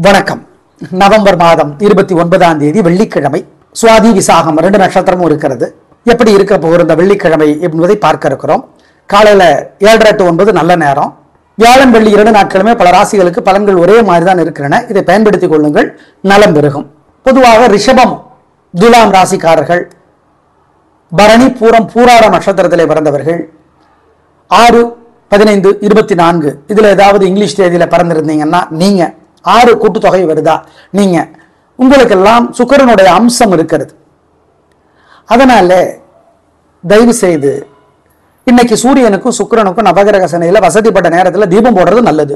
வணக்கம். நவம்பர் மாதம் 29ஆம் தேதி வெள்ளிக்கிழமை. சுவாதி விசாகம் 2 நட்சத்திரமும் இருக்கிறது. எப்படி இருக்க போகிற இந்த வெள்ளிக்கிழமை என்பதை பார்க்க இருக்கிறோம். காலையில 7:30 to 9 நல்ல நேரம். வியாழன் வெள்ளி 2 நாட்களுமே பல ராசிகளுக்கு பலன்கள் ஒரே மாதிரி தான் இருக்கின்றன. இதை பயன்படுத்திக் கொள்ளுங்கள், நலம் பெருகும். பொதுவாக ரிஷபம், துலாம் ராசிக்காரர்கள், பரணி, பூரம், பூராட நட்சத்திரத்திலே பிறந்தவர்கள், 6, 15, 24 இதுல ஏதாவது இங்கிலீஷ் தேதியில பிறந்திருந்தீங்கன்னா நீங்க 6 கூட்டுத்தொகை வருதா, நீங்க உங்களுக்கெல்லாம் சுக்கிரனுடைய அம்சம் இருக்கிறது. அதனால தயவு செய்து இன்னைக்கு சூரியனுக்கும் சுக்கிரனுக்கும் நவகிரக சனையில வசதிப்பட்ட நேரத்தில் தீபம் போடுறது நல்லது.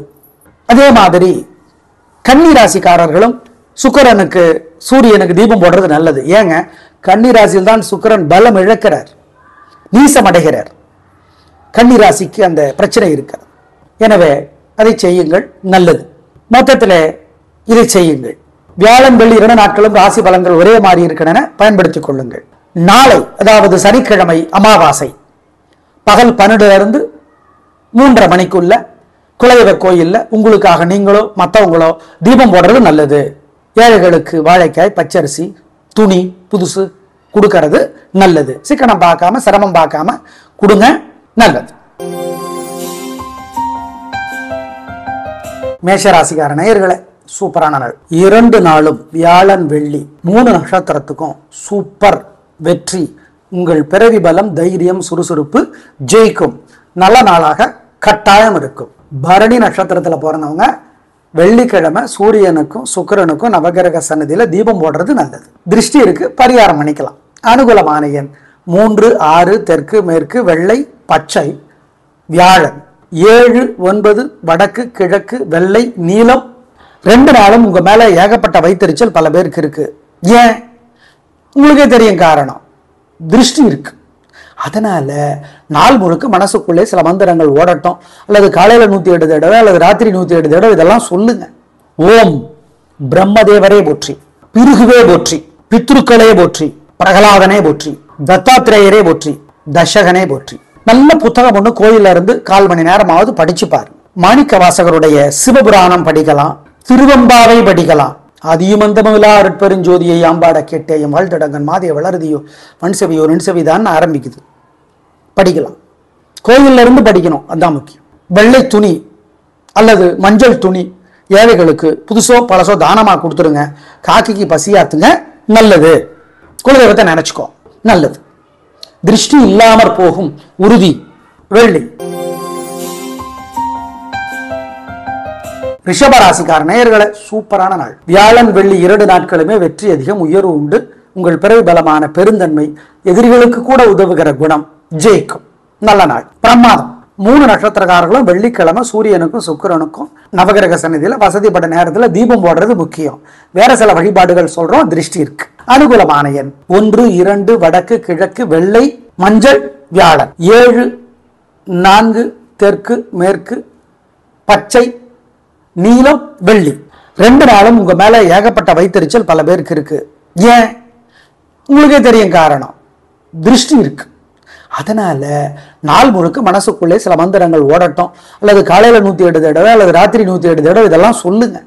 அதே மாதிரி கன்னி ராசிக்காரர்களும் சுக்கிரனுக்கு சூரியனுக்கு தீபம் போடுறது நல்லது. ஏங்க, கன்னி ராசியில் தான் சுக்கிரன் பலம் இழக்கிறார், நீசம் அடைகிறார். கன்னி ராசிக்கு அந்த பிரச்சனை இருக்கிறது. எனவே அதை செய்யுங்கள், நல்லது. மொத்தத்தில் இதை செய்யுங்கள். வியாழன் வெள்ளி 2 நாட்களும் ராசி பலன்கள் ஒரே மாதிரி இருக்கின்றன, பயன்படுத்திக் கொள்ளுங்கள். நாளை அதாவது சனிக்கிழமை அமாவாசை பகல் 12 to 3:30 மணிக்குள்ள குலதெய்வ கோயில்ல உங்களுக்காக நீங்களோ மற்றவங்களோ தீபம் போடுறது நல்லது. ஏழைகளுக்கு வாழைக்காய், பச்சரிசி, துணி புதுசு கொடுக்கறது நல்லது. சிக்கனம் பார்க்காம சிரமம் பார்க்காம கொடுங்க, நல்லது. மேஷராசிக்கார நேயர்களே, சூப்பரான நாள். 2 நாளும் வியாழன் வெள்ளி 3 நட்சத்திரத்துக்கும் சூப்பர் வெற்றி. உங்கள் பிறவி பலம், தைரியம், சுறுசுறுப்பு ஜெயிக்கும். நல்ல நாளாக கட்டாயம் இருக்கும். பரணி நட்சத்திரத்தில் பிறந்தவங்க வெள்ளிக்கிழமை சூரியனுக்கும் சுக்கிரனுக்கும் நவகிரக சன்னதியில தீபம் போடுறது நல்லது. திருஷ்டி இருக்கு, பரிகாரம் பண்ணிக்கலாம். அனுகூலமான எண் 3, 6 தெற்கு மேற்கு வெள்ளை பச்சை. வியாழன் 7, 9 வடக்கு கிழக்கு வெள்ளை நீலம். 2 நாளும் உங்க மேல ஏகப்பட்ட வைத்தறிச்சல் பல பேருக்கு இருக்கு. ஏன், உங்களுக்கே தெரியும் காரணம். திருஷ்டி இருக்கு. அதனால நாள் முழுக்க மனசுக்குள்ளே சில மந்திரங்கள் ஓடட்டும். அல்லது காலையில 108 தடவை அல்லது ராத்திரி 108 தடவை இதெல்லாம் சொல்லுங்க. ஓம் பிரம்மதேவரே போற்றி, பிருகுவே போற்றி, பித்ருக்களே போற்றி, பிரகலாதனே போற்றி, தத்தாத்திரேயரே போற்றி, தசகனே போற்றி. நல்ல புத்தகம் ஒண்ணு கோயில இருந்து 1/4 மணி நேரமாவது படிச்சு பாரு. மாணிக்க வாசகருடைய சிவபுராணம் படிக்கலாம், திருவம்பாவை படிக்கலாம். அதியுமந்தமிழா அருட்பெருஞ்சோதியை ஆம்பாட கேட்டேயும் வாழ்த்தடங்கன் மாதிய வளருதியோ வன்செவியோ நின்செவிதான் ஆரம்பிக்குது. படிக்கலாம், கோயில்ல இருந்து படிக்கணும், அதான் முக்கியம். வெள்ளை துணி அல்லது மஞ்சள் துணி ஏழைகளுக்கு புதுசோ பழசோ தானமா கொடுத்துருங்க. காக்கிக்கு பசியாத்துங்க, நல்லது. குலதெய்வத்தை நினைச்சுக்கோ, நல்லது. திருஷ்டி இல்லாமற் போகும், உறுதி. வெள்ளி. ரிஷபராசிக்கார நேயர்களே, சூப்பரான நாள். வியாழன் வெள்ளி 2 நாட்களுமே வெற்றி அதிகம், உயர்வு உண்டு. உங்கள் பிறவி பலமான பெருந்தன்மை, எதிரிகளுக்கு கூட உதவுகிற குணம் ஜெயிக்கும். நல்ல நாள், பிரமாதம். 3 நட்சத்திரக்காரர்களும் வெள்ளிக்கிழமை சூரியனுக்கும் சுக்கிரனுக்கும் நவகிரக சன்னதியில வசதிப்பட்ட நேரத்துல தீபம் போடுறது முக்கியம். வேற சில வழிபாடுகள் சொல்றோம், திருஷ்டி இருக்கு. அனுகூலமான எண் 1, 2 வடக்கு கிழக்கு வெள்ளை மஞ்சள். வியாழன் 7, 4 தெற்கு மேற்கு பச்சை நீலம் வெள்ளி. 2 நாளும் உங்க மேல ஏகப்பட்ட வைத்தறிச்சல் பல பேருக்கு இருக்கு. ஏன், உங்களுக்கே தெரியும் காரணம். திருஷ்டி இருக்கு. அதனால நாள் முழுக்க மனசுக்குள்ளே சில மந்திரங்கள் ஓடட்டும். அல்லது காலையில 108 தடவை அல்லது ராத்திரி 108 தடவை இதெல்லாம் சொல்லுங்க.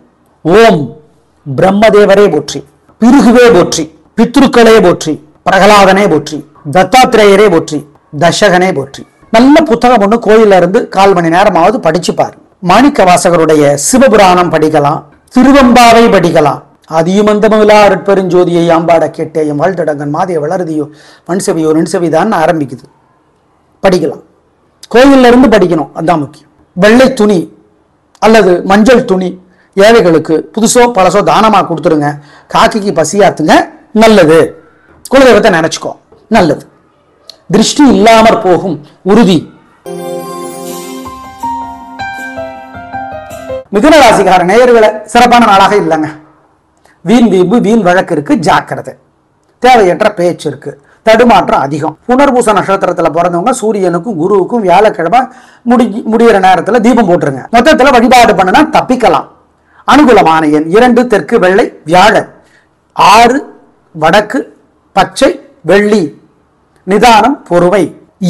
ஓம் பிரம்மதேவரே போற்றி, பிருகுவே போற்றி, பித்ருக்களே போற்றி, பிரகலாதனே போற்றி, தத்தாத்திரேயரே போற்றி, தசகனே போற்றி. நல்ல புத்தகம் ஒண்ணு கோயில இருந்து 1/4 மணி நேரமாவது படிச்சு பாரு. மாணிக்க வாசகருடைய சிவபுராணம் படிக்கலாம், திருவம்பாவை படிக்கலாம். அதியுமந்தமிழா அருட்பெருஞ்சோதியை ஆம்பாட கேட்டேயும் வாழ்த்தடங்கன் மாதிய வளருதியோ வன்செவியோ நின்செவிதான் ஆரம்பிக்குது. படிக்கலாம், கோயில்ல இருந்து படிக்கணும், அதான் முக்கியம். வெள்ளை துணி அல்லது மஞ்சள் துணி ஏழைகளுக்கு புதுசோ பழசோ தானமா கொடுத்துருங்க. காக்கிக்கு பசியாத்துங்க, நல்லது. குலதெய்வத்தை நினைச்சுக்கோ, நல்லது. திருஷ்டி இல்லாமற் போகும், உறுதி. மிதுன ராசிக்கார நேயர்களை, சிறப்பான நாளாக இல்லைங்க. வீண் வீம்பு வீண் வழக்கு இருக்கு, ஜாக்கிரதை. தேவையற்ற பேச்சு இருக்கு, தடுமாற்றம் அதிகம். புனர்பூச நட்சத்திரத்துல பிறந்தவங்க சூரியனுக்கும் குருவுக்கும் வியாழக்கிழமை முடிகிற நேரத்துல தீபம் போட்டுருங்க. மொத்தத்துல வழிபாடு பண்ணுனா தப்பிக்கலாம். அனுகூலமான எண் 2 தெற்கு வெள்ளை. வியாழன் 6 வடக்கு பச்சை வெள்ளி. நிதானம், பொறுமை.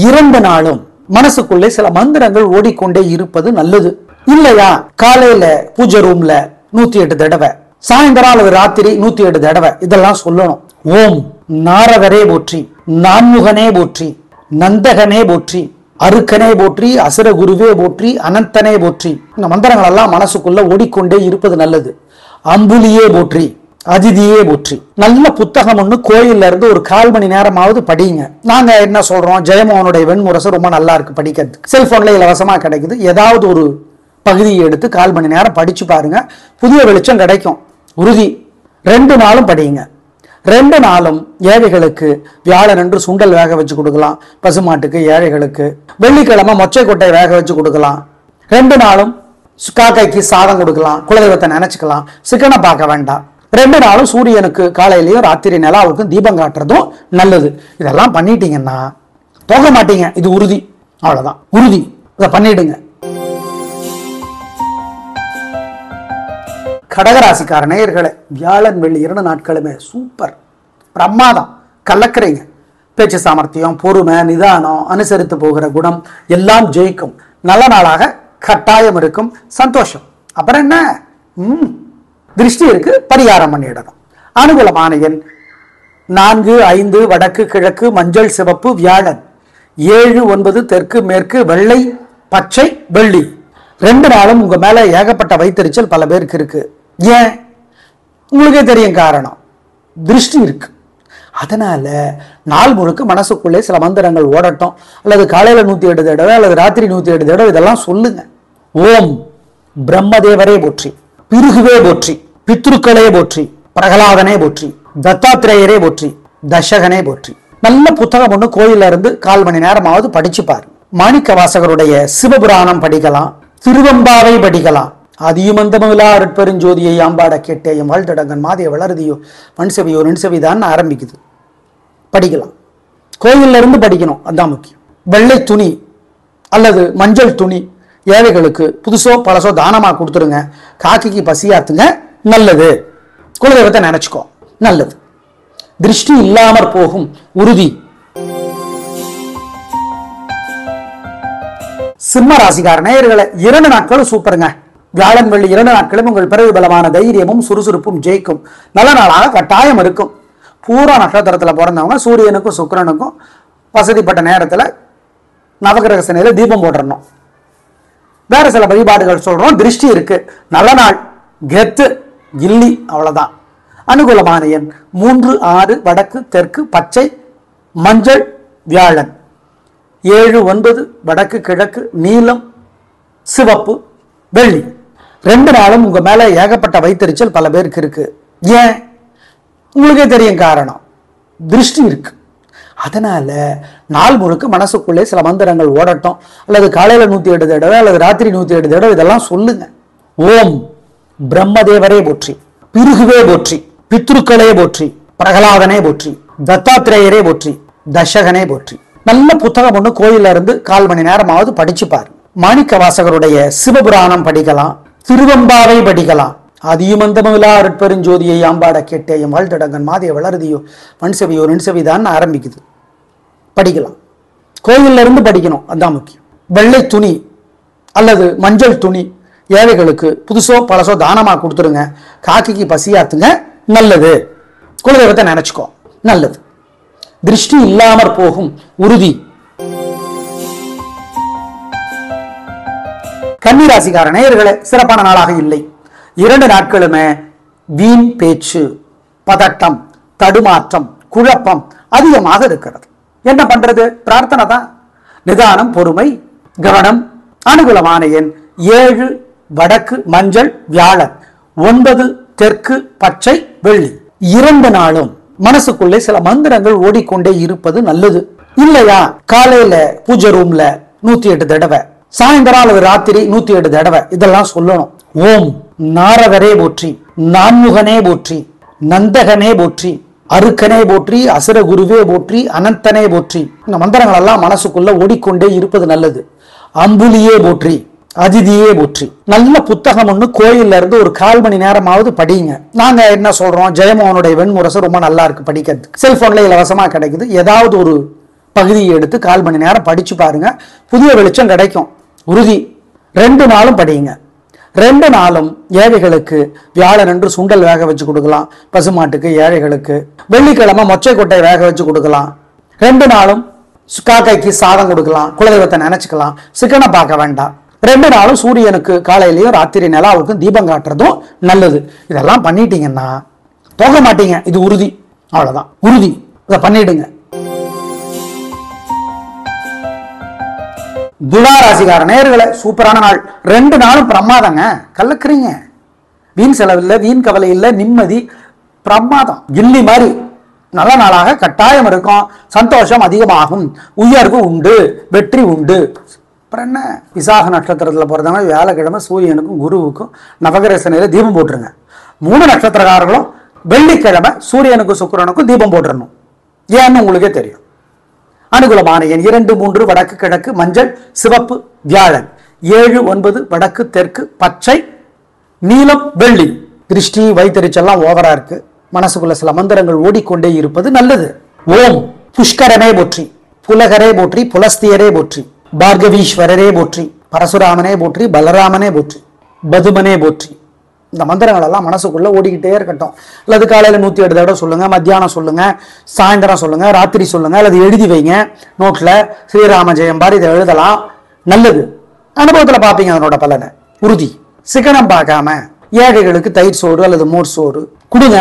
2 நாளும் மனசுக்குள்ளே சில மந்திரங்கள் ஓடிக்கொண்டே இருப்பது நல்லது. இல்லையா, காலையில பூஜை ரூம்ல 108 தடவை, சாயந்தரம் அல்லது ராத்திரி 108 தடவை இதெல்லாம் சொல்லணும். ஓம் நாரதரே போற்றி, நான்முகனே போற்றி, நந்தகனே போற்றி, அருக்கனே போற்றி, அசுர குருவே போற்றி, அனந்தனே போற்றி. இந்த மந்திரங்கள் எல்லாம் மனசுக்குள்ள ஓடிக்கொண்டே இருப்பது நல்லது. அம்புலியே போற்றி, அதிதியே போற்றி. நல்ல புத்தகம் ஒண்ணு கோயில்ல இருந்து ஒரு 1/4 மணி நேரமாவது படிங்க. நாங்க என்ன சொல்றோம், ஜெயமோகனுடைய வெண்முரசு ரொம்ப நல்லா இருக்கு படிக்கிறது, செல்போன்ல இலவசமா கிடைக்குது. ஏதாவது ஒரு பகுதியை எடுத்து 1/4 மணி நேரம் படிச்சு பாருங்க, புதிய வெளிச்சம் கிடைக்கும் உறுதி. 2 நாளும் படிங்க. 2 நாளும் ஏழைகளுக்கு வியாழன் என்று சுண்டல் வேக வச்சு கொடுக்கலாம், பசுமாட்டுக்கு ஏழைகளுக்கு. வெள்ளிக்கிழமை மொச்சை கொட்டை வேக வச்சு கொடுக்கலாம். 2 நாளும் காக்கைக்கு சாதம் கொடுக்கலாம், குலதெய்வத்தை நினைச்சுக்கலாம், சிக்கனை பார்க்க வேண்டாம். 2 நாளும் சூரியனுக்கு காலையிலையும் ராத்திரி நிலாவுக்கும் தீபம் காட்டுறதும் நல்லது. இதெல்லாம் பண்ணிட்டீங்கன்னா போக மாட்டீங்க, இது உறுதி. அவ்வளவுதான் உறுதி, இதை பண்ணிடுங்க. கடகராசிக்கார நேயர்களே, வியாழன் வெள்ளி 2 நாட்களுமே சூப்பர் பிரமாதம். கலக்கிறீங்க. பேச்சு சாமர்த்தியம், பொறுமை, நிதானம், அனுசரித்து போகிற குணம் எல்லாம் ஜெயிக்கும். நல்ல நாளாக கட்டாயம் இருக்கும். சந்தோஷம். அப்புறம் என்ன, திருஷ்டி இருக்கு, பரிகாரம் பண்ணிடணும். அனுகூலமான எண் 4, 5 வடக்கு கிழக்கு மஞ்சள் சிவப்பு வியாழன், 7, 9 தெற்கு மேற்கு வெள்ளை பச்சை வெள்ளி. 2 நாளும் உங்க மேல ஏகப்பட்ட வைத்தறிச்சல் பல பேருக்கு இருக்கு. ஏன் உங்களுக்கே தெரியும் காரணம், திருஷ்டி இருக்கு. அதனால நாள் முழுக்க மனசுக்குள்ளே சில மந்திரங்கள் ஓடட்டும். அல்லது காலையில 108 தடவை அல்லது ராத்திரி 108 தடவை இதெல்லாம் சொல்லுங்க. ஓம் பிரம்மதேவரே போற்றி, பிருகுவே போற்றி, பித்ருக்களே போற்றி, பிரகலாதனே போற்றி, தத்தாத்திரேயரே போற்றி, தசகனே போற்றி. நல்ல புத்தகம் ஒண்ணு கோயில்ல இருந்து 1/4 மணி நேரமாவது படிச்சு பாரு. மாணிக்க வாசகருடைய சிவபுராணம் படிக்கலாம், திருவம்பாவை படிக்கலாம். அதியுமந்தமிழா அருட்பெருஞ்சோதியை ஆம்பாட கேட்டேயும் வாழ்த்தடங்கன் மாதிய வளருதியோ மண்செவியோ நின்செவிதான் ஆரம்பிக்குது. படிக்கலாம். கோயில்ல இருந்து படிக்கணும், அதான் முக்கியம். வெள்ளை துணி அல்லது மஞ்சள் துணி ஏழைகளுக்கு புதுசோ பழசோ தானமா கொடுத்துருங்க. காக்கிக்கு பசியாத்துங்க, நல்லது. குலதெய்வத்தை நினைச்சுக்கோ, நல்லது. திருஷ்டி இல்லாமற் போகும் உறுதி. சிம்ம ராசிக்கார நேயர்களை 2 நாட்களும் சூப்பருங்க. வியாழன் வெள்ளி 2 நாட்களும் உங்கள் பிறகு பலமான தைரியமும் சுறுசுறுப்பும் ஜெயிக்கும். நல்ல நாளாக கட்டாயம் இருக்கும். பூரா நட்சத்திரத்துல பிறந்தவங்க சூரியனுக்கும் சுக்கிரனுக்கும் வசதிப்பட்ட நேரத்துல நவகிரக சனியில தீபம் போட்டுறணும். வேற சில வழிபாடுகள் சொல்றோம். திருஷ்டி இருக்கு, நல்ல நாள், கெத்து இல்லி, அவ்வளவுதான். அனுகூலமான எண் 3, 6 வடக்கு தெற்கு பச்சை மஞ்சள் வியாழன், 7, 9 வடக்கு கிழக்கு நீலம் சிவப்பு வெள்ளி. 2 நாளும் உங்க மேல ஏகப்பட்ட வைத்தறிச்சல் பல பேருக்கு இருக்கு. ஏன் உங்களுக்கே தெரியும் காரணம், திருஷ்டி இருக்கு. அதனால நாள் முழுக்க மனசுக்குள்ளே சில மந்திரங்கள் ஓடட்டும். அல்லது காலையில 108 தடவை அல்லது ராத்திரி 108 தடவை இதெல்லாம் சொல்லுங்க. ஓம் பிரம்மதேவரே போற்றி, பிருகுவே போற்றி, பித்ருக்களே போற்றி, பிரகலாதனே போற்றி, தத்தாத்திரேயரே போற்றி, தசகனே போற்றி. நல்ல புத்தகம் ஒண்ணு கோயில்ல இருந்து 1/4 மணி நேரமாவது படிச்சு பாரு. மாணிக்க வாசகருடைய சிவபுராணம் படிக்கலாம், திருவம்பாவை படிக்கலாம். அதியுமந்தமிழா அருட்பெருஞ்சோதியை ஆம்பாட கேட்டேயும் வாழ்த்தடங்கன் மாதிய வளருதியோ மண்செவியோ நின்செவிதான் ஆரம்பிக்குது. படிக்கலாம். கோயில்ல இருந்து படிக்கணும், அதான் முக்கியம். வெள்ளை துணி அல்லது மஞ்சள் துணி ஏழைகளுக்கு புதுசோ பழசோ தானமா கொடுத்துருங்க. காக்கிக்கு பசியாத்துங்க, நல்லது. குலதெய்வத்தை நினைச்சுக்கோ, நல்லது. திருஷ்டி இல்லாமற் போகும் உறுதி. கன்னிராசிக்கார நேயர்களே, சிறப்பான நாளாக இல்லை. 2 நாட்களுமே வீண் பேச்சு, பதட்டம், தடுமாற்றம், குழப்பம் அதிகமாக இருக்கிறது. என்ன பண்றது? பிரார்த்தனை தான். நிதானம், பொறுமை, கவனம். அனுகூலமான எண் 7 வடக்கு மஞ்சள் வியாழன், 9 தெற்கு பச்சை வெள்ளி. 2 நாளும் மனசுக்குள்ளே சில மந்திரங்கள் ஓடிக்கொண்டே இருப்பது நல்லது. இல்லையா, காலையில பூஜை ரூம்ல 108 தடவை, சாயந்தரம் அல்லது ராத்திரி 108 தடவை இதெல்லாம் சொல்லணும். ஓம் நாரதரே போற்றி, நான்முகனே போற்றி, நந்தகனே போற்றி, அருக்கனே போற்றி, அசுர குருவே போற்றி, அனந்தனே போற்றி. இந்த மந்திரங்கள் எல்லாம் மனசுக்குள்ள ஓடிக்கொண்டே இருப்பது நல்லது. அம்புலியே போற்றி, அதிதியே போற்றி. நல்ல புத்தகம் ஒண்ணு கோயில்ல இருந்து ஒரு 1/4 மணி நேரமாவது படிங்க. நாங்க என்ன சொல்றோம், ஜெயமோகனுடைய வெண்முரசு ரொம்ப நல்லா இருக்கு படிக்கிறது, செல்போன்ல இலவசமா கிடைக்குது. ஏதாவது ஒரு பகுதியை எடுத்து 1/4 மணி நேரம் படிச்சு பாருங்க, புதிய வெளிச்சம் கிடைக்கும் உறுதி. 2 நாளும் படிங்க. 2 நாளும் ஏழைகளுக்கு வியாழன் என்று சுண்டல் வேக வச்சு கொடுக்கலாம். பசுமாட்டுக்கு, ஏழைகளுக்கு. வெள்ளிக்கிழமை மொச்சை கொட்டை வேக வச்சு கொடுக்கலாம். 2 நாளும் காக்கைக்கு சாதம் கொடுக்கலாம். குலதெய்வத்தை நினைச்சுக்கலாம். சிக்கனை பார்க்க வேண்டாம். 2 நாளும் சூரியனுக்கு காலையிலையும் ராத்திரி நிலாவுக்கும் தீபம் காட்டுறதும் நல்லது. இதெல்லாம் பண்ணிட்டீங்கன்னா போக மாட்டீங்க, இது உறுதி. அவ்வளவுதான், உறுதி. இதை பண்ணிடுங்க. துளாராசிகார நேயர்களே, சூப்பரான நாள். 2 நாளும் பிரமாதங்க. கலக்குறீங்க. வீண் செலவில்லை, வீண் கவலை இல்லை, நிம்மதி, பிரமாதம். கில்லி மாதிரி நல்ல நாளாக கட்டாயம் இருக்கும். சந்தோஷம் அதிகமாகும். உயர்வு உண்டு, வெற்றி உண்டு. அப்புறம் என்ன, விசாக நட்சத்திரத்தில் பிறந்தவங்க வியாழக்கிழமை சூரியனுக்கும் குருவுக்கும் நவகிரசனையில தீபம் போட்டுருங்க. 3 நட்சத்திரக்காரர்களும் வெள்ளிக்கிழமை சூரியனுக்கும் சுக்கிரனுக்கும் தீபம் போட்டுறணும். ஏன்னு உங்களுக்கே தெரியும். அனுகூலமான எண் 2, 3 வடக்கு கிழக்கு மஞ்சள் சிவப்பு வியாழன். 7, 9 வடக்கு தெற்கு பச்சை நீலம் வெள்ளி. திருஷ்டி வைத்தறிச்செல்லாம் ஓவரா இருக்கு. மனசுக்குள்ள சில மந்திரங்கள் ஓடிக்கொண்டே இருப்பது நல்லது. ஓம் புஷ்கரனே போற்றி, புலகரே போற்றி, புலஸ்தியரே போற்றி, பார்கவீஸ்வரரே போற்றி, பரசுராமனே போற்றி, பலராமனே போற்றி, பதுமனே போற்றி. இந்த மந்திரங்கள் எல்லாம் மனசுக்குள்ள ஓடிக்கிட்டே இருக்கட்டும். அல்லது காலையில 108 தடவை சொல்லுங்க, மத்தியானம் சொல்லுங்க, சாயந்தரம் சொல்லுங்க, ராத்திரி சொல்லுங்க, அல்லது எழுதி வைங்க நோட்ல. ஸ்ரீராம ஜெயம் பாரி இதை எழுதலாம். நல்லது. அனுபவத்துல பாப்பீங்க அதனோட பலனை, உறுதி. சிக்கனம் பார்க்காம ஏழைகளுக்கு தயிர் சோறு அல்லது மோர் சோறு கொடுங்க.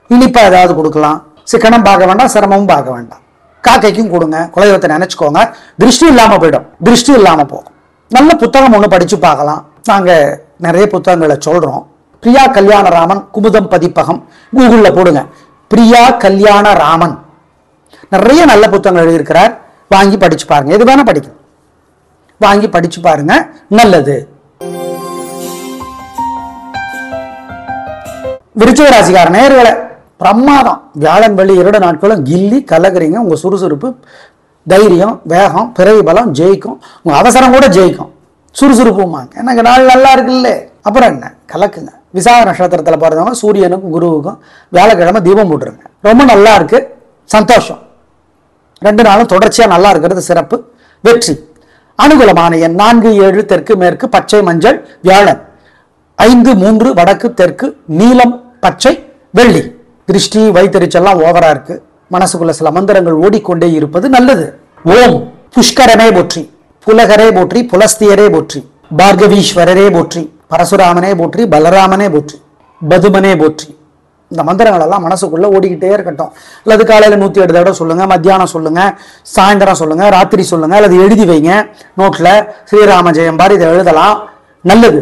இனிப்பா ஏதாவது கொடுக்கலாம். சிக்கனம் பார்க்க வேண்டாம், சிரமமும் பார்க்க வேண்டாம். காக்கைக்கும் கொடுங்க. குலதெய்வத்தை நினைச்சுக்கோங்க. திருஷ்டி இல்லாம போயிடும், திருஷ்டி இல்லாம போகும். நல்ல புத்தகம் ஒண்ணு படிச்சு பார்க்கலாம். நாங்க நிறைய புத்தகங்களை சொல்றோம். பிரியா கல்யாண ராமன் குமுதம் பதிப்பகம் கூகுள்ல போடுங்க. பிரியா கல்யாண ராமன் நிறைய நல்ல புத்தகங்கள் எழுதியிருக்கிறார். வாங்கி படிச்சு பாருங்க. எது வேணா படிக்கும், வாங்கி படிச்சு பாருங்க. நல்லது. விருச்சிக ராசிக்கார நேயர்களே, பிரமாதம். வியாழன் வெள்ளி 2 நாட்களும் கில்லி கலகுறீங்க. உங்க சுறுசுறுப்பு, தைரியம், வேகம், பிறவி பலம் ஜெயிக்கும். உங்க அவசரம் கூட ஜெயிக்கும். சுறுசுறுப்புமாங்க. எனக்கு நாள் நல்லா இருக்குல்ல, அப்புறம் என்ன, கலக்குங்க. விசாக நட்சத்திரத்துல பிறந்தவங்க சூரியனுக்கும் குருவுக்கும் வியாழக்கிழமை தீபம் போட்டுருங்க. ரொம்ப நல்லா இருக்கு. சந்தோஷம். 2 நாளும் தொடர்ச்சியா நல்லா இருக்கிறது சிறப்பு, வெற்றி. அனுகூலமான எண் 4, 7 தெற்கு மேற்கு பச்சை மஞ்சள் வியாழன். 5, 3 வடக்கு தெற்கு நீலம் பச்சை வெள்ளி. திருஷ்டி வைத்தறிச்செல்லாம் ஓவரா இருக்கு. மனசுக்குள்ள சில மந்திரங்கள் ஓடிக்கொண்டே இருப்பது நல்லது. ஓம் புஷ்கரனே போற்றி, புலகரே போற்றி, புலஸ்தியரே போற்றி, பார்கவீஸ்வரரே போற்றி, பரசுராமனே போற்றி, பலராமனே போற்றி, பதுமனே போற்றி. இந்த மந்திரங்கள் எல்லாம் மனசுக்குள்ள ஓடிக்கிட்டே இருக்கட்டும். அல்லது காலையில 108 தடவை சொல்லுங்க, மத்தியானம் சொல்லுங்க, சாயந்தரம் சொல்லுங்க, ராத்திரி சொல்லுங்க, அல்லது எழுதி வைங்க நோட்ல. ஸ்ரீராம ஜெயம் பாரி இதை எழுதலாம். நல்லது.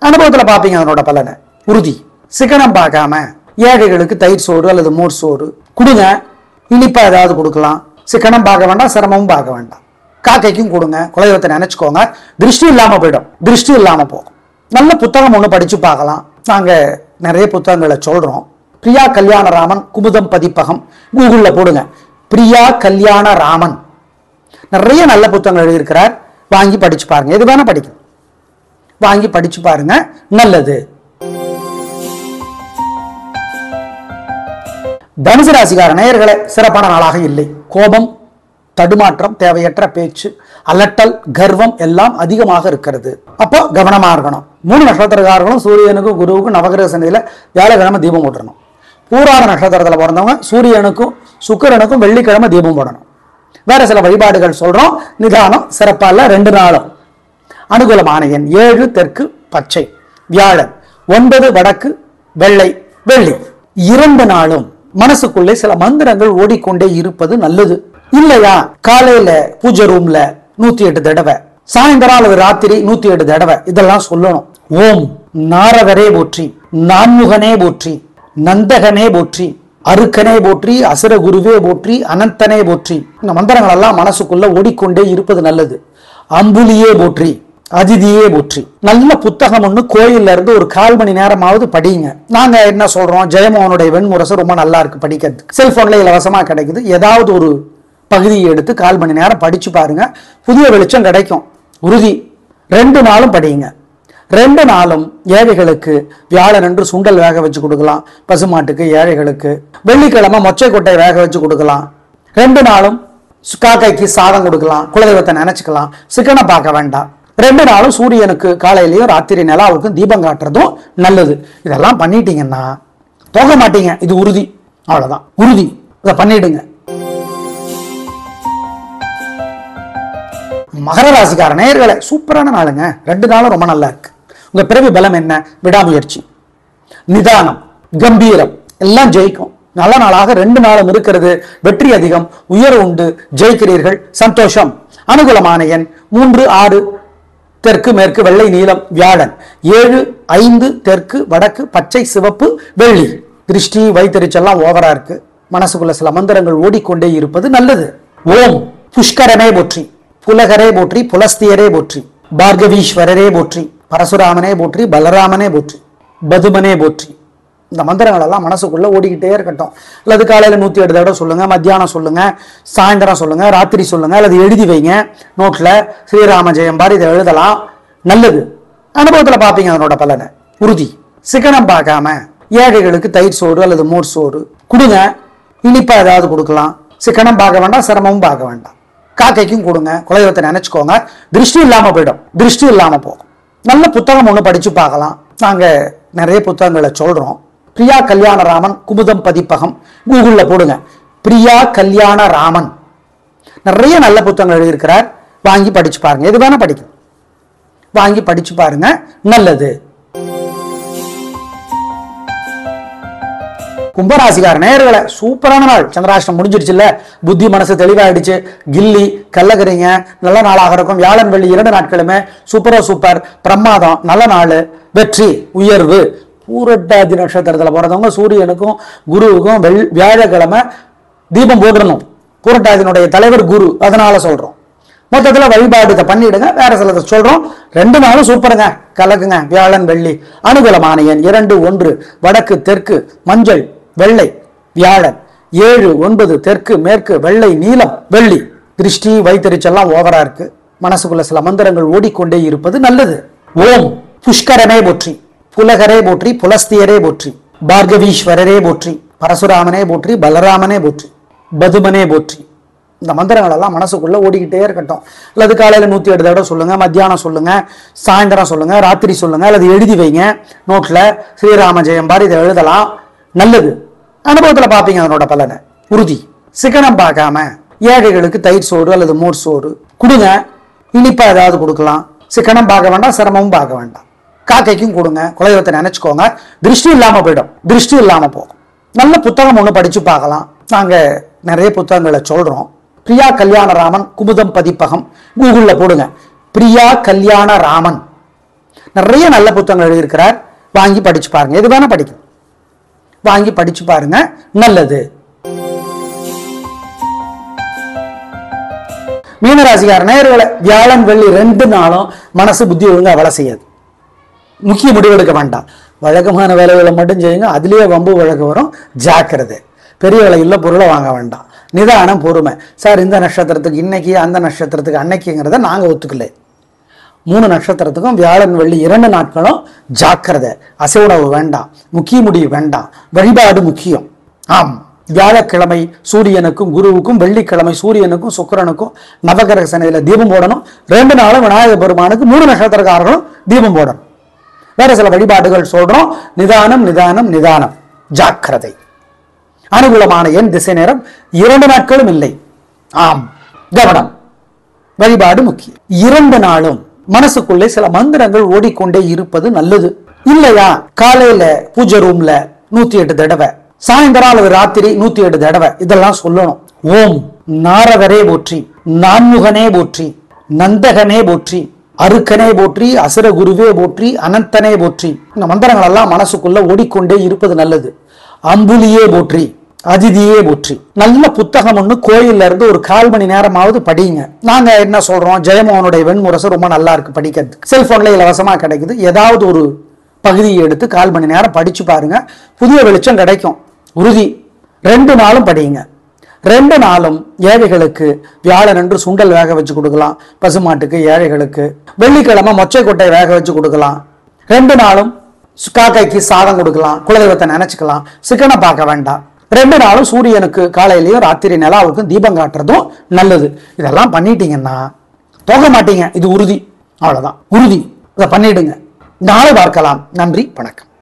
அனுபவத்துல பாப்பீங்க அதனோட பலனை, உறுதி. சிக்கனம் பார்க்காம ஏழைகளுக்கு தயிர் சோறு அல்லது மோர் சோறு கொடுங்க. இனிப்பா ஏதாவது கொடுக்கலாம். சிக்கனம் பார்க்க வேண்டாம், சிரமமும் பார்க்க வேண்டாம். காக்கைக்கும் கொடுங்க. குலதெய்வத்தை நினைச்சுக்கோங்க. திருஷ்டி இல்லாம போயிடும், திருஷ்டி இல்லாம போகும். நல்ல புத்தகம் ஒண்ணு படிச்சு பார்க்கலாம். நாங்க நிறைய புத்தகங்களை சொல்றோம். பிரியா கல்யாண ராமன் குமுதம் பதிப்பகம் கூகுள்ல போடுங்க. பிரியா கல்யாண ராமன் நிறைய நல்ல புத்தகங்கள் எழுதியிருக்கிறார். வாங்கி படிச்சு பாருங்க. எது வேணா படிக்கும், வாங்கி படிச்சு பாருங்க. நல்லது. தனுசு ராசிக்கார நேயர்களே, சிறப்பான நாளாக இல்லை. கோபம், தடுமாற்றம், தேவையற்ற பேச்சு, அலட்டல், கர்வம் எல்லாம் அதிகமாக இருக்கிறது. அப்போ கவனமா இருக்கணும். 3 நட்சத்திரக்காரர்களும் சூரியனுக்கும் குருவுக்கும் நவகிரக சந்நிதியில வியாழக்கிழமை தீபம் போட்டுறணும். பூராட நட்சத்திரத்துல பிறந்தவங்க சூரியனுக்கும் சுக்கிரனுக்கும் வெள்ளிக்கிழமை தீபம் போடணும். வேற சில வழிபாடுகள் சொல்றோம். நிதானம் சிறப்பா இல்ல. 2 நாளும். அனுகூலமான எண் 7 தெற்கு பச்சை வியாழன். 9 வடக்கு வெள்ளை வெள்ளி. 2 நாளும் மனசுக்குள்ளே சில மந்திரங்கள் ஓடிக்கொண்டே இருப்பது நல்லது. இல்லையா, காலையில பூஜை ரூம்ல 108 தடவை, சாயந்தரம் அல்லது ராத்திரி 108 தடவை இதெல்லாம் சொல்லணும். ஓம் நாரதரே போற்றி, நான்முகனே போற்றி, நந்தகனே போற்றி, அருக்கனே போற்றி, அசுரகுருவே போற்றி, அனந்தனே போற்றி. இந்த மந்திரங்கள் எல்லாம் மனசுக்குள்ள ஓடிக்கொண்டே இருப்பது நல்லது. அம்புலியே போற்றி, அதிதியே போற்றி. நல்ல புத்தகம் ஒண்ணு கோயில்ல இருந்து ஒரு 1/4 மணி நேரமாவது படிங்க. நாங்க என்ன சொல்றோம், ஜெயமோகனுடைய வெண்முரசு ரொம்ப நல்லா இருக்கு படிக்கிறதுக்கு. செல்போன்ல இலவசமா கிடைக்குது. ஏதாவது ஒரு பகுதியை எடுத்து 1/4 மணி நேரம் படிச்சு பாருங்க. புதிய வெளிச்சம் கிடைக்கும், உறுதி. 2 நாளும் படிங்க. 2 நாளும் ஏழைகளுக்கு வியாழன் என்று சுண்டல் வேக வச்சு கொடுக்கலாம். பசுமாட்டுக்கு, ஏழைகளுக்கு. வெள்ளிக்கிழமை மொச்சை கொட்டை வேக வச்சு கொடுக்கலாம். 2 நாளும் காக்கைக்கு சாதம் கொடுக்கலாம். குலதெய்வத்தை நினைச்சுக்கலாம். சிக்கனை பார்க்க வேண்டாம். 2 நாளும் சூரியனுக்கு காலையிலயும் ராத்திரி நிலாவுக்கும் தீபம் காட்டுறதும் நல்லது. இதெல்லாம் பண்ணிட்டீங்கன்னா போக மாட்டீங்க, இது உறுதி. அவ்வளவுதான், உறுதி. இதை பண்ணிடுங்க. மகர ராசிக்கார நேயர்களே, சூப்பரான நாளுங்க. 2 நாளும் ரொம்ப நல்லா இருக்கு. உங்க பிறவி பலம் என்ன? விடாமுயற்சி, நிதானம், கம்பீரம் எல்லாம் ஜெயிக்கும். நல்ல நாளாக 2 நாளும் இருக்கிறது. வெற்றி அதிகம், உயர்வு உண்டு, ஜெயிக்கிறீர்கள், சந்தோஷம். அனுகூலமான எண் 3, 6, தெற்கு மேற்கு வெள்ளை நீலம் வியாழன். 7, 5 தெற்கு வடக்கு பச்சை சிவப்பு வெள்ளி. திருஷ்டி வைத்தறிச்செல்லாம் ஓவரா இருக்கு. மனசுக்குள்ள சில மந்திரங்கள் ஓடிக்கொண்டே இருப்பது நல்லது. ஓம் புஷ்கரமே போற்றி, புலகரே போற்றி, புலஸ்தியரே போற்றி, பார்கவீஸ்வரரே போற்றி, பரசுராமனே போற்றி, பலராமனே போற்றி, பதுமனே போற்றி. இந்த மந்திரங்கள் எல்லாம் மனசுக்குள்ள ஓடிக்கிட்டே இருக்கட்டும். அல்லது காலையில 108 தடவை சொல்லுங்க, மத்தியானம் சொல்லுங்க, சாயந்தரம் சொல்லுங்க, ராத்திரி சொல்லுங்க, அல்லது எழுதி வைங்க நோட்ல. ஸ்ரீராம ஜெயம் பாரி இதை எழுதலாம், நல்லது. அனுபவத்துல பார்ப்பீங்க அதனோட பலனை, உறுதி. சிக்கனம் பார்க்காம ஏழைகளுக்கு தயிர் சோறு அல்லது மோர் சோறு கொடுங்க. இனிப்பா ஏதாவது கொடுக்கலாம். சிக்கனம் பார்க்க வேண்டாம், சிரமமும் பார்க்க வேண்டாம். காக்கைக்கும் கொடுங்க. குலதெய்வத்தை நினைச்சுக்கோங்க. திருஷ்டி இல்லாம போயிடும், திருஷ்டி இல்லாம போகும். நல்ல புத்தகம் ஒண்ணு படிச்சு பார்க்கலாம். நாங்க நிறைய புத்தகங்களை சொல்றோம். பிரியா கல்யாண ராமன் குமுதம் பதிப்பகம் கூகுள்ல போடுங்க. பிரியா கல்யாண ராமன் நிறைய நல்ல புத்தகங்கள் எழுதியிருக்கிறார். வாங்கி படிச்சு பாருங்க. எது வேணா படிக்கும், வாங்கி படிச்சு பாருங்க, நல்லது. கும்பராசிக்கார நேயர்களே, சூப்பரான நாள். சந்திராஷ்டம் முடிஞ்சிருச்சு இல்ல, புத்தி மனசு தெளிவாயிடுச்சு. கில்லி கல்லகரிங்க நல்ல நாளாக இருக்கும். வியாழன் வெள்ளி 2 நாட்களுமே சூப்பரோ சூப்பர், பிரமாதம், நல்ல நாள், வெற்றி, உயர்வு. பூரட்டாதி நட்சத்திரத்துல பிறந்தவங்க சூரியனுக்கும் குருவுக்கும் வியாழக்கிழமை தீபம் போடணும். பூரட்டாதியினுடைய தலைவர் குரு, அதனால சொல்றோம். மொத்தத்துல வழிபாடு இதை பண்ணிடுங்க. வேற சிலதை சொல்றோம். 2 நாளும் சூப்பருங்க, கலக்குங்க. வியாழன் வெள்ளி. அனுகூலமான எண் 2, 1 வடக்கு தெற்கு மஞ்சள் வெள்ளை வியாழன். 7, 9 தெற்கு மேற்கு வெள்ளை நீலம் வெள்ளி. திருஷ்டி வைத்தறிச்செல்லாம் ஓவரா இருக்கு. மனசுக்குள்ள சில மந்திரங்கள் ஓடிக்கொண்டே இருப்பது நல்லது. ஓம் புஷ்கரமே போற்றி, புலகரே போற்றி, புலஸ்தியரே போற்றி, பார்கவீஸ்வரரே போற்றி, பரசுராமனே போற்றி, பலராமனே போற்றி, பதுமனே போற்றி. இந்த மந்திரங்கள் எல்லாம் மனசுக்குள்ள ஓடிக்கிட்டே இருக்கட்டும். அல்லது காலையில 108 தடவை சொல்லுங்க, மத்தியானம் சொல்லுங்க, சாயந்தரம் சொல்லுங்க, ராத்திரி சொல்லுங்க, அல்லது எழுதி வைங்க நோட்ல. ஸ்ரீராம ஜெயம் பாரி இதை எழுதலாம், நல்லது. அனுபவத்துல பார்ப்பீங்க அதனோட பலனை, உறுதி. சிக்கனம் பார்க்காம ஏழைகளுக்கு தயிர் சோறு அல்லது மோர் சோறு கொடுங்க. இனிப்பா ஏதாவது கொடுக்கலாம். சிக்கனம் பார்க்க வேண்டாம், சிரமமும் பார்க்க வேண்டாம். காக்கைக்கும் கொடுங்க. குலதெய்வத்தை நினைச்சுக்கோங்க. திருஷ்டி இல்லாம போயிடும், திருஷ்டி இல்லாம போகும். நல்ல புத்தகம் ஒண்ணு படிச்சு பார்க்கலாம். நாங்க நிறைய புத்தகங்களை சொல்றோம். பிரியா கல்யாண ராமன் குமுதம் பதிப்பகம் கூகுள்ல போடுங்க. பிரியா கல்யாண ராமன் நிறைய நல்ல புத்தகங்கள் எழுதியிருக்கிறார். வாங்கி படிச்சு பாருங்க. எது வேணா படிக்கும், வாங்கி படிச்சு பாருங்க, நல்லது. மீனராசிக்கார நேயர்களே, வியாழன் வெள்ளி 2 நாளும் மனசு புத்தி ஒழுங்கா வேலை செய்யாது. முக்கிய முடிவெடுக்க வேண்டாம். வழக்கமான வேலைகளை மட்டும் செய்யுங்க. அதுலயே வம்பு வழக்கு வரும், ஜாக்கிரதை. பெரிய விலையுள்ள பொருளை வாங்க வேண்டாம். நிதானம், பொறுமை. சார் இந்த நட்சத்திரத்துக்கு இன்னைக்கு, அந்த நட்சத்திரத்துக்கு அன்னைக்குங்கிறத நாங்க ஒத்துக்கல. 3 நட்சத்திரத்துக்கும் வியாழன் வெள்ளி 2 நாட்களும் ஜாக்கிரதை. அசைவுணவு வேண்டாம், முக்கிய முடிவு வேண்டாம், வழிபாடு முக்கியம். ஆம், வியாழக்கிழமை சூரியனுக்கும் குருவுக்கும், வெள்ளிக்கிழமை சூரியனுக்கும் சுக்கிரனுக்கும் நவகிரக சன்னதியில தீபம் போடணும். 2 நாளும் விநாயகர் பெருமானுக்கு 3 நட்சத்திரக்காரர்களும் தீபம் போடணும். வேற சில வழிபாடுகள் சொல்றோம். நிதானம், நிதானம், நிதானம், ஜாக்கிரதை. அனுகூலமான எண் திசை நேரம் 2 நாட்களும் இல்லை. ஆம், கவனம், வழிபாடு முக்கியம். 2 நாளும் மனசுக்குள்ளே சில மந்திரங்கள் ஓடிக்கொண்டே இருப்பது நல்லது. இல்லையா, காலையில பூஜை ரூம்ல 108 தடவை, சாயந்தரம் அல்லது ராத்திரி 108 தடவை இதெல்லாம் சொல்லணும். ஓம் நாரதரே போற்றி, நான்முகனே போற்றி, நந்தகனே போற்றி, அருக்கனே போற்றி, அசுர குருவே போற்றி, அனந்தனே போற்றி. இந்த மந்திரங்கள் எல்லாம் மனசுக்குள்ள ஓடிக்கொண்டே இருப்பது நல்லது. அம்புலியே போற்றி, அதிதியே போற்றி. நல்ல புத்தகம் ஒண்ணு கோயில்ல இருந்து ஒரு 1/4 மணி நேரமாவது படிங்க. நாங்க என்ன சொல்றோம், ஜெயமோகனுடைய வெண்முரசு ரொம்ப நல்லா இருக்கு படிக்கிறதுக்கு. செல்போன்ல இலவசமா கிடைக்குது. ஏதாவது ஒரு பகுதியை எடுத்து 1/4 மணி நேரம் படிச்சு பாருங்க, புதிய வெளிச்சம் கிடைக்கும், உறுதி. 2 நாளும் படிங்க. 2 நாளும் ஏழைகளுக்கு வியாழன் என்று சுண்டல் வேக வச்சு கொடுக்கலாம். பசுமாட்டுக்கு, ஏழைகளுக்கு வெள்ளிக்கிழமை மொச்சை கொட்டை வேக வச்சு கொடுக்கலாம். 2 நாளும் காக்கைக்கு சாதம் கொடுக்கலாம். குலதெய்வத்தை நினைச்சுக்கலாம். சிக்கனை பார்க்க வேண்டாம். 2 நாளும் சூரியனுக்கு காலையிலயும் ராத்திரி நிலாவுக்கும் தீபம் காட்டுறதும் நல்லது. இதெல்லாம் பண்ணிட்டீங்கன்னா போக மாட்டீங்க, இது உறுதி. அவ்வளவுதான், உறுதி. இதை பண்ணிடுங்க. நாளை பார்க்கலாம். நன்றி, வணக்கம்.